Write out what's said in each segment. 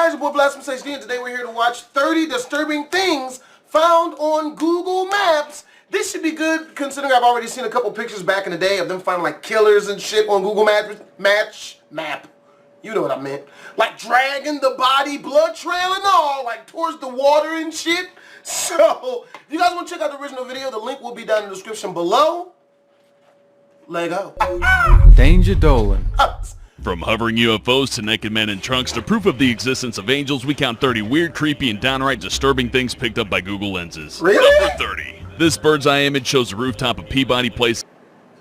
guys, your boy BlastphamousHD, and today we're here to watch 30 disturbing things found on Google Maps. This should be good considering I've already seen a couple pictures back in the day of them finding like killers and shit on Google Map. You know what I meant. Like dragging the body, blood trail and all, like towards the water and shit. So, if you guys want to check out the original video, the link will be down in the description below. Let go. Danger Dolan. From hovering UFOs to naked men in trunks to proof of the existence of angels, we count 30 weird, creepy, and downright disturbing things picked up by Google lenses. Really? Number 30. This bird's eye image shows the rooftop of Peabody Place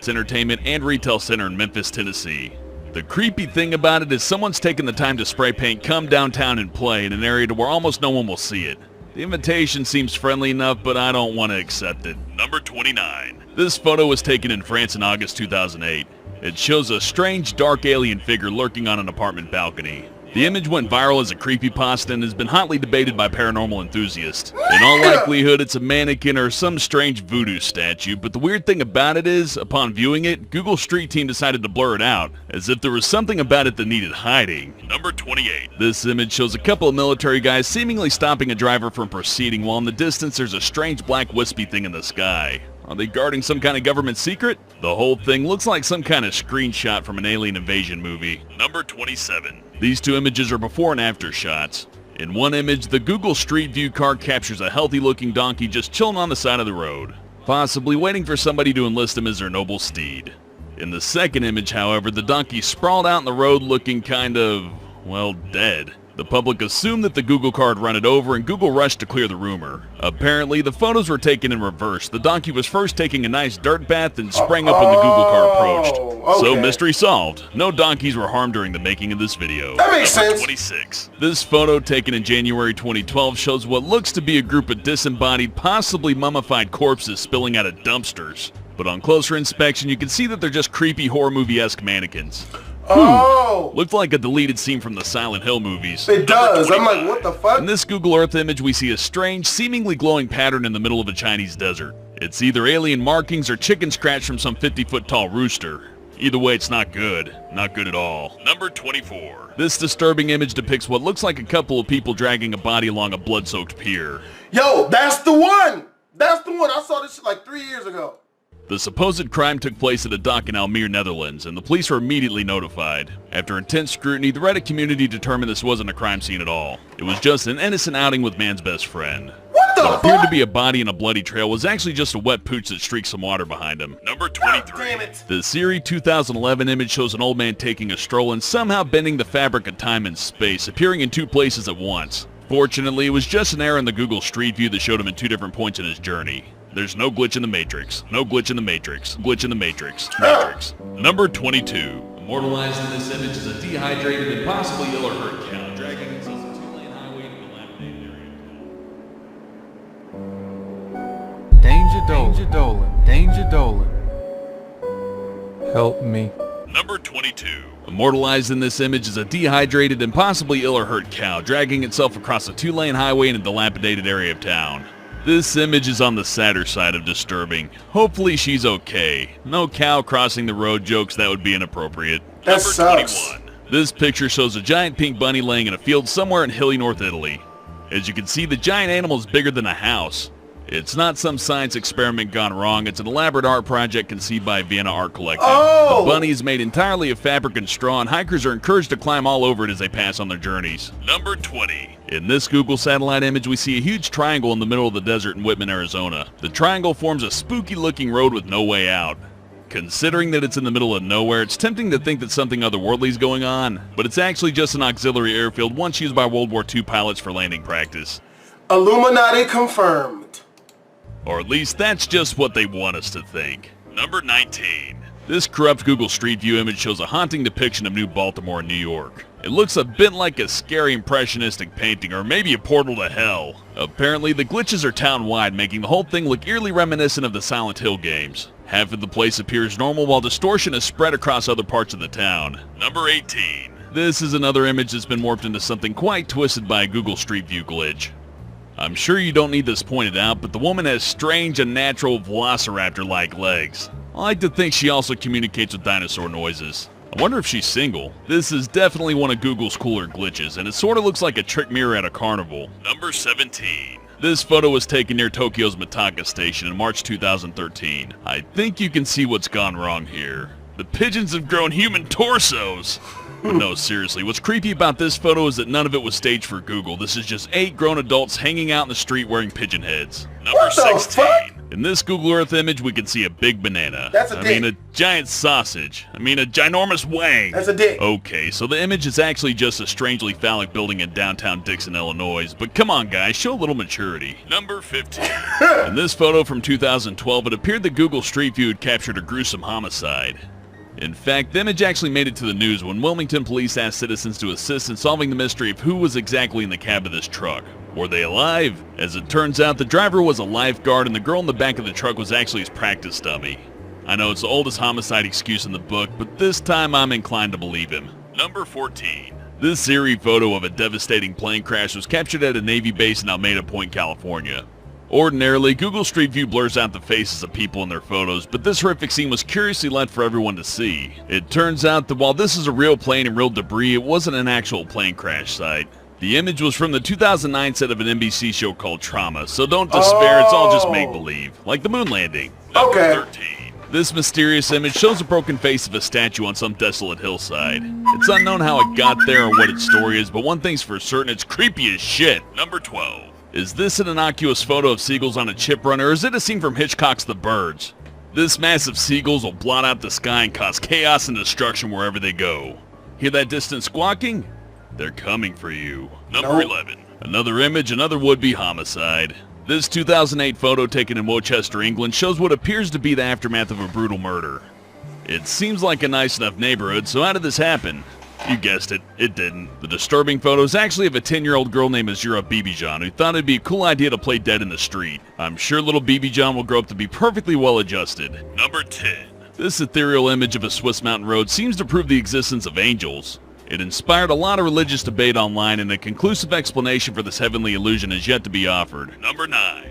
Entertainment and Retail Center in Memphis, Tennessee. The creepy thing about it is someone's taken the time to spray paint "Come Downtown and Play" in an area to where almost no one will see it. The invitation seems friendly enough, but I don't want to accept it. Number 29. This photo was taken in France in August 2008. It shows a strange, dark alien figure lurking on an apartment balcony. The image went viral as a creepypasta and has been hotly debated by paranormal enthusiasts. In all likelihood, it's a mannequin or some strange voodoo statue, but the weird thing about it is, upon viewing it, Google Street Team decided to blur it out, as if there was something about it that needed hiding. Number 28. This image shows a couple of military guys seemingly stopping a driver from proceeding, while in the distance there's a strange black wispy thing in the sky. Are they guarding some kind of government secret? The whole thing looks like some kind of screenshot from an alien invasion movie. Number 27. These two images are before and after shots. In one image, the Google Street View car captures a healthy-looking donkey just chilling on the side of the road, possibly waiting for somebody to enlist him as their noble steed. In the second image, however, the donkey sprawled out in the road looking kind of, well, dead. The public assumed that the Google car had run it over and Google rushed to clear the rumor. Apparently, the photos were taken in reverse. The donkey was first taking a nice dirt bath and sprang up when the Google car approached. Okay. So, mystery solved. No donkeys were harmed during the making of this video. That makes Number sense. 26. This photo, taken in January 2012, shows what looks to be a group of disembodied, possibly mummified corpses spilling out of dumpsters. But on closer inspection, you can see that they're just creepy horror movie-esque mannequins. Oh! Looked like a deleted scene from the Silent Hill movies. It does. I'm like, what the fuck? In this Google Earth image, we see a strange, seemingly glowing pattern in the middle of a Chinese desert. It's either alien markings or chicken scratch from some 50-foot tall rooster. Either way, it's not good. Not good at all. Number 24. This disturbing image depicts what looks like a couple of people dragging a body along a blood-soaked pier. Yo, that's the one! That's the one. I saw this shit like 3 years ago. The supposed crime took place at a dock in Almere, Netherlands, and the police were immediately notified. After intense scrutiny, the Reddit community determined this wasn't a crime scene at all. It was just an innocent outing with man's best friend. What the What appeared to fuck? be a body in a bloody trail was actually just a wet pooch that streaked some water behind him. Number 23. Damn it. The Siri 2011 image shows an old man taking a stroll and somehow bending the fabric of time and space, appearing in two places at once. Fortunately, it was just an error in the Google Street View that showed him in two different points in his journey. There's no glitch in the Matrix. No glitch in the Matrix. Glitch in the Matrix. Matrix. Number 22. Immortalized in this image is a dehydrated and possibly ill or hurt cow dragging itself a two-lane highway to dilapidated area. Danger Dolan. Danger Dolan. Help me. Number 22. Immortalized in this image is a dehydrated and possibly ill or hurt cow dragging itself across a two-lane highway in a dilapidated area of town. This image is on the sadder side of disturbing. Hopefully she's okay. No cow crossing the road jokes, that would be inappropriate. That Number sucks. 21. This picture shows a giant pink bunny laying in a field somewhere in hilly North Italy. As you can see, the giant animal is bigger than a house. It's not some science experiment gone wrong, it's an elaborate art project conceived by Vienna Art Collective. Oh! The bunny is made entirely of fabric and straw, and hikers are encouraged to climb all over it as they pass on their journeys. Number 20. In this Google satellite image, we see a huge triangle in the middle of the desert in Whitman, Arizona. The triangle forms a spooky-looking road with no way out. Considering that it's in the middle of nowhere, it's tempting to think that something otherworldly is going on, but it's actually just an auxiliary airfield once used by World War II pilots for landing practice. Illuminati confirmed. Or at least that's just what they want us to think. Number 19. This corrupt Google Street View image shows a haunting depiction of New Baltimore in New York. It looks a bit like a scary impressionistic painting, or maybe a portal to hell. Apparently, the glitches are town-wide, making the whole thing look eerily reminiscent of the Silent Hill games. Half of the place appears normal, while distortion is spread across other parts of the town. Number 18. This is another image that's been morphed into something quite twisted by a Google Street View glitch. I'm sure you don't need this pointed out, but the woman has strange, unnatural velociraptor-like legs. I like to think she also communicates with dinosaur noises. I wonder if she's single. This is definitely one of Google's cooler glitches, and it sort of looks like a trick mirror at a carnival. Number 17. This photo was taken near Tokyo's Mitaka Station in March 2013. I think you can see what's gone wrong here. The pigeons have grown human torsos. But no, seriously, what's creepy about this photo is that none of it was staged for Google. This is just 8 grown adults hanging out in the street wearing pigeon heads. Number 16. In this Google Earth image, we can see a big banana. That's a dick. I mean, a giant sausage. I mean, a ginormous wang. That's a dick. Okay, so the image is actually just a strangely phallic building in downtown Dixon, Illinois. But come on, guys, show a little maturity. Number 15. In this photo from 2012, it appeared that Google Street View had captured a gruesome homicide. In fact, the image actually made it to the news when Wilmington police asked citizens to assist in solving the mystery of who was exactly in the cab of this truck. Were they alive? As it turns out, the driver was a lifeguard and the girl in the back of the truck was actually his practice dummy. I know it's the oldest homicide excuse in the book, but this time I'm inclined to believe him. Number 14. This eerie photo of a devastating plane crash was captured at a Navy base in Alameda Point, California. Ordinarily, Google Street View blurs out the faces of people in their photos, but this horrific scene was curiously left for everyone to see. It turns out that while this is a real plane and real debris, it wasn't an actual plane crash site. The image was from the 2009 set of an NBC show called Trauma, so don't despair, it's all just make-believe, like the moon landing. Number 13. This mysterious image shows a broken face of a statue on some desolate hillside. It's unknown how it got there or what its story is, but one thing's for certain, it's creepy as shit. Number 12. Is this an innocuous photo of seagulls on a chip run, or is it a scene from Hitchcock's The Birds? This mass of seagulls will blot out the sky and cause chaos and destruction wherever they go. Hear that distant squawking? They're coming for you. Number 11. Another image, another would-be homicide. This 2008 photo taken in Wochester, England shows what appears to be the aftermath of a brutal murder. It seems like a nice enough neighborhood, so how did this happen? You guessed it, it didn't. The disturbing photo is actually of a 10-year-old girl named Azura Bibijan who thought it'd be a cool idea to play dead in the street. I'm sure little Bibijan will grow up to be perfectly well adjusted. Number 10. This ethereal image of a Swiss mountain road seems to prove the existence of angels. It inspired a lot of religious debate online, and a conclusive explanation for this heavenly illusion is yet to be offered. Number 9.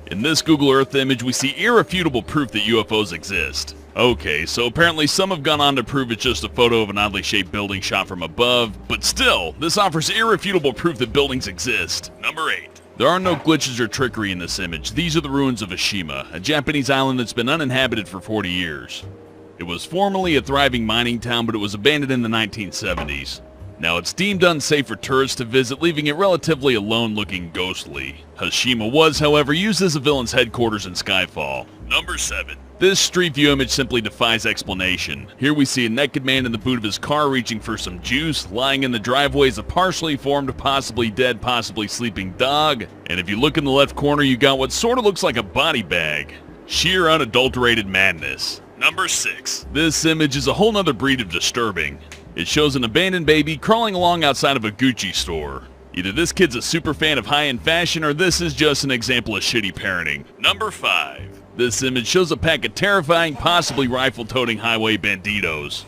In this Google Earth image, we see irrefutable proof that UFOs exist. Okay, so apparently some have gone on to prove it's just a photo of an oddly shaped building shot from above, but still, this offers irrefutable proof that buildings exist. Number 8. There are no glitches or trickery in this image. These are the ruins of Oshima, a Japanese island that's been uninhabited for 40 years. It was formerly a thriving mining town, but it was abandoned in the 1970s. Now it's deemed unsafe for tourists to visit, leaving it relatively alone, looking ghostly. Oshima was, however, used as a villain's headquarters in Skyfall. Number 7. This Street View image simply defies explanation. Here we see a naked man in the boot of his car reaching for some juice. Lying in the driveway is a partially formed, possibly dead, possibly sleeping dog. And if you look in the left corner, you got what sort of looks like a body bag. Sheer unadulterated madness. Number 6. This image is a whole nother breed of disturbing. It shows an abandoned baby crawling along outside of a Gucci store. Either this kid's a super fan of high-end fashion, or this is just an example of shitty parenting. Number 5. This image shows a pack of terrifying, possibly rifle-toting highway banditos.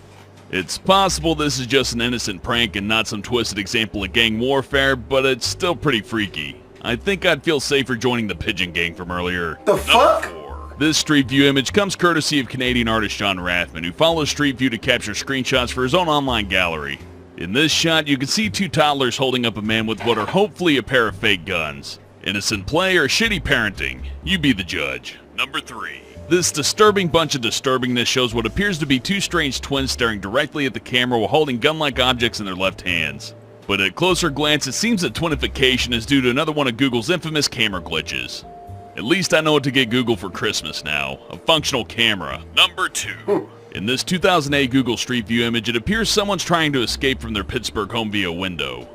It's possible this is just an innocent prank and not some twisted example of gang warfare, but it's still pretty freaky. I think I'd feel safer joining the pigeon gang from earlier. The fuck? Number 4. This Street View image comes courtesy of Canadian artist John Rathman, who follows Street View to capture screenshots for his own online gallery. In this shot, you can see 2 toddlers holding up a man with what are hopefully a pair of fake guns. Innocent play or shitty parenting? You be the judge. Number 3. This disturbing bunch of disturbingness shows what appears to be 2 strange twins staring directly at the camera while holding gun-like objects in their left hands. But at closer glance, it seems that twinification is due to another one of Google's infamous camera glitches. At least I know what to get Google for Christmas now. A functional camera. Number 2. In this 2008 Google Street View image, it appears someone's trying to escape from their Pittsburgh home via window.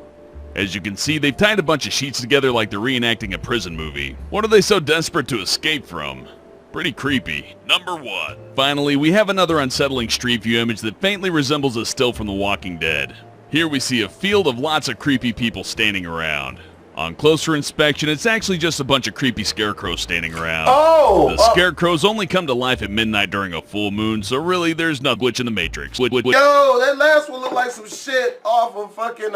As you can see, they've tied a bunch of sheets together like they're reenacting a prison movie. What are they so desperate to escape from? Pretty creepy. Number 1. Finally, we have another unsettling Street View image that faintly resembles a still from The Walking Dead. Here we see a field of lots of creepy people standing around. On closer inspection, it's actually just a bunch of creepy scarecrows standing around. The scarecrows only come to life at midnight during a full moon, so really there's no glitch in the Matrix. Yo, that last one looked like some shit off of fucking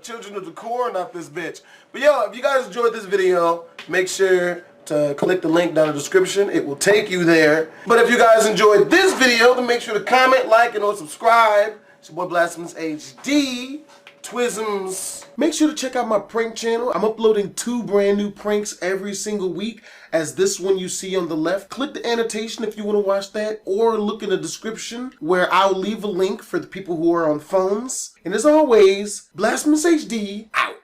Children of the Corn off this bitch. But yo, if you guys enjoyed this video, make sure to click the link down in the description. It will take you there. But if you guys enjoyed this video, then make sure to comment, like, and or subscribe. It's your boy Blasphemous HD. Twisms. Make sure to check out my prank channel. I'm uploading 2 brand new pranks every single week, as this one you see on the left. Click the annotation if you want to watch that, or look in the description where I'll leave a link for the people who are on phones. And as always, Blasphemous HD out.